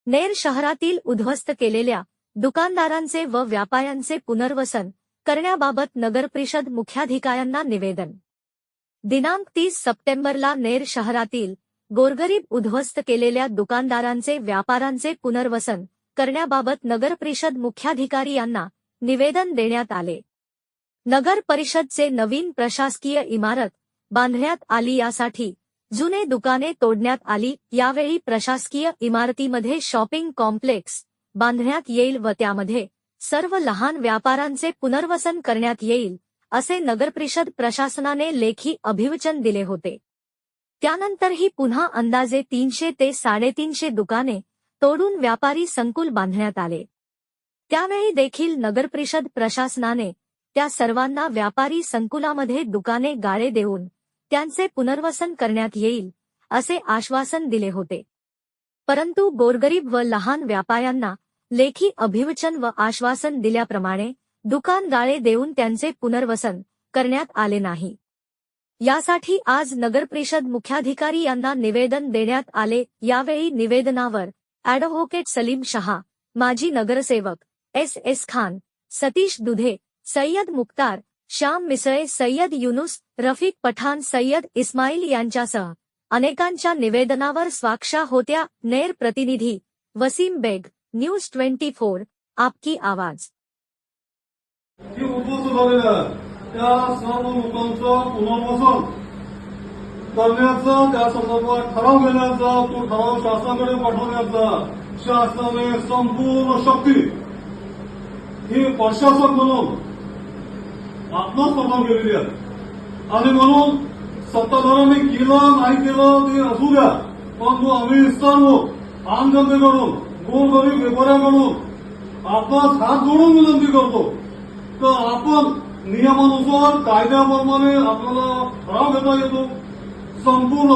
नेर शहरातील उद्ध्वस्त केलेल्या दुकानदारांचे व व्यापाऱ्यांचे पुनर्वसन करण्याबाबत नगरपरिषद मुख्याधिकाऱ्यांना निवेदन। दिनांक 30 सप्टेंबरला नेर शहरातील गोरगरीब उद्ध्वस्त केलेल्या दुकानदारांचे व्यापाऱ्यांचे पुनर्वसन करण्याबाबत नगरपरिषद मुख्याधिकारी यांना निवेदन देण्यात आले। नगर परिषदचे नवीन प्रशासकीय इमारत बांधण्यात आली, यासाठी जुने दुकाने तोडण्यात आली। यावेळी प्रशासकीय इमारतीमध्ये शॉपिंग कॉम्प्लेक्स बांधण्यात येईल व त्यामध्ये सर्व लहान व्यापाऱ्यांचे पुनर्वसन करण्यात येईल, असे नगरपरिषद प्रशासनाने लेखी अभिवचन दिले होते। त्यानंतरही पुन्हा अंदाजे 300 ते 350 दुकाने तोडून व्यापारी संकुल बांधण्यात आले। त्यावेळी देखील नगरपरिषद प्रशासनाने त्या सर्वांना व्यापारी संकुलामध्ये दुकाने गाळे देऊन त्यांचे पुनर्वसन करण्यात येईल, असे आश्वासन दिले होते। परंतु गोरगरीब व लहान व्यापाऱ्यांना लेखी अभिवचन व आश्वासन दिल्याप्रमाणे दुकान गाळे देऊन त्यांचे पुनर्वसन करण्यात आले नाही। यासाठी आज नगरपरिषद मुख्याधिकारी यांना निवेदन देण्यात आले। यावेळी निवेदनावर ॲडव्होकेट सलीम शहा, माजी नगरसेवक एस खान, सतीश दुधे, सय्यद मुख्तार, श्याम मिसळे, सय्यद युनुस, रफिक पठाण, सय्यद इस्माईल यांच्यासह अनेकांच्या निवेदनावर स्वाक्षऱ्या होत्या। नेर प्रतिनिधी वसीम बेग, न्यूज 24, आपकी आवाज। त्या सर्व लोकांचं पुनर्वसन करण्याचं, त्या संदर्भात ठराव घेण्याचा, तो ठराव शासनाकडे पाठवण्याचा शासनाने संपूर्ण शक्ती ही प्रशासक म्हणून आपणास प्रदान केलेली आहे। आणि म्हणून सत्ताधाऱ्यांनी केलं नाही केलं ते असू द्या, परंतु आम्ही सर्व आम जनतेकडून, गोरगरीब व्यापाऱ्यांकडून आपणास हात जोडून विनंती करतो तर आपण नियमानुसार कायद्याप्रमाणे आपल्याला ठराव घेता येतो। संपूर्ण